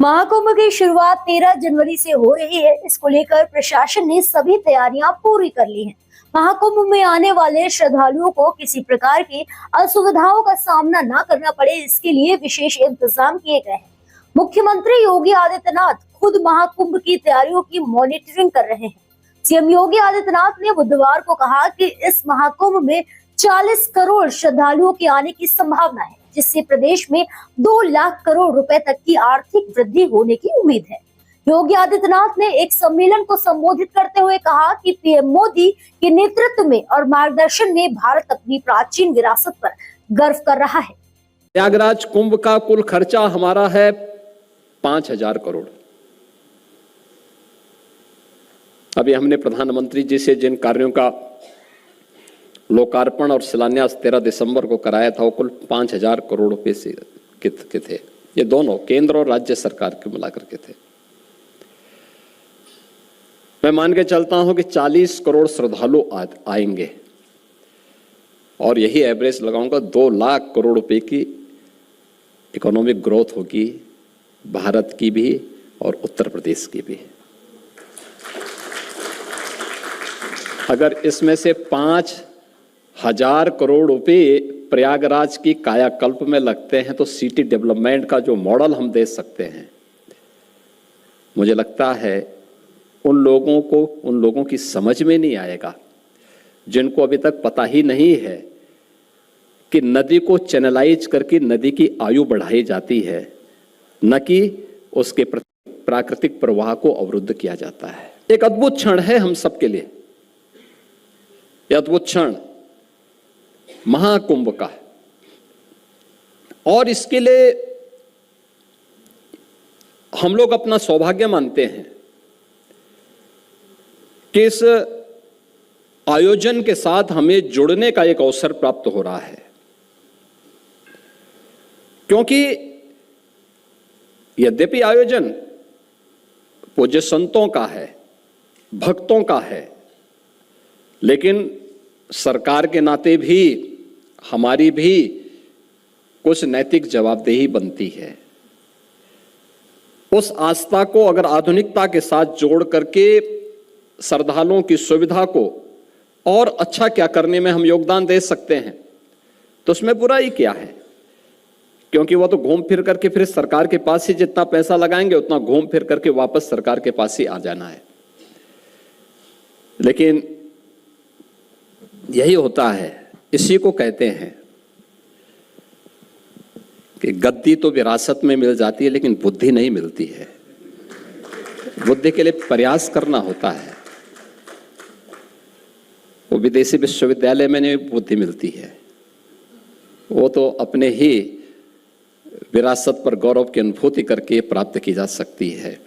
महाकुंभ की शुरुआत 13 जनवरी से हो रही है। इसको लेकर प्रशासन ने सभी तैयारियां पूरी कर ली हैं। महाकुंभ में आने वाले श्रद्धालुओं को किसी प्रकार की असुविधाओं का सामना न करना पड़े, इसके लिए विशेष इंतजाम किए गए हैं। मुख्यमंत्री योगी आदित्यनाथ खुद महाकुंभ की तैयारियों की मॉनिटरिंग कर रहे हैं। सीएम योगी आदित्यनाथ ने बुधवार को कहा कि इस महाकुंभ में 40 करोड़ श्रद्धालुओं के आने की संभावना है, जिससे प्रदेश में 2 लाख करोड़ रुपए तक की आर्थिक वृद्धि होने की उम्मीद है। योगी आदित्यनाथ ने एक सम्मेलन को संबोधित करते हुए कहा कि पीएम मोदी के नेतृत्व में और मार्गदर्शन में भारत अपनी प्राचीन विरासत पर गर्व कर रहा है। प्रयागराज कुंभ का कुल खर्चा हमारा है 5,000 करोड़। अभी हमने प्रधानमंत्री जी से जिन कार्यों का लोकार्पण और शिलान्यास 13 दिसंबर को कराया था, वो कुल 5,000 करोड़ रुपए से के थे। ये दोनों केंद्र और राज्य सरकार के मिलाकर के थे। मैं मान के चलता हूं कि 40 करोड़ श्रद्धालु आएंगे और यही एवरेज लगाऊंगा, 2 लाख करोड़ रुपए की इकोनॉमिक ग्रोथ होगी, भारत की भी और उत्तर प्रदेश की भी। अगर इसमें से 5,000 करोड़ रुपए प्रयागराज की कायाकल्प में लगते हैं तो सिटी डेवलपमेंट का जो मॉडल हम दे सकते हैं, मुझे लगता है उन लोगों की समझ में नहीं आएगा जिनको अभी तक पता ही नहीं है कि नदी को चैनलाइज करके नदी की आयु बढ़ाई जाती है, न कि उसके प्राकृतिक प्रवाह को अवरुद्ध किया जाता है। एक अद्भुत क्षण है हम सबके लिए, यह अद्भुत क्षण महाकुंभ का, और इसके लिए हम लोग अपना सौभाग्य मानते हैं कि इस आयोजन के साथ हमें जुड़ने का एक अवसर प्राप्त हो रहा है, क्योंकि यद्यपि आयोजन पूज्य संतों का है, भक्तों का है, लेकिन सरकार के नाते भी हमारी भी कुछ नैतिक जवाबदेही बनती है। उस आस्था को अगर आधुनिकता के साथ जोड़ करके श्रद्धालुओं की सुविधा को और अच्छा क्या करने में हम योगदान दे सकते हैं, तो उसमें बुराई क्या है? क्योंकि वो तो घूम फिर करके फिर सरकार के पास ही जितना पैसा लगाएंगे उतना घूम फिर करके वापस सरकार के पास ही आ जाना है। लेकिन यही होता है, इसी को कहते हैं कि गद्दी तो विरासत में मिल जाती है लेकिन बुद्धि नहीं मिलती है। बुद्धि के लिए प्रयास करना होता है। वो विदेशी विश्वविद्यालय में नहीं बुद्धि मिलती है, वो तो अपने ही विरासत पर गौरव की अनुभूति करके प्राप्त की जा सकती है।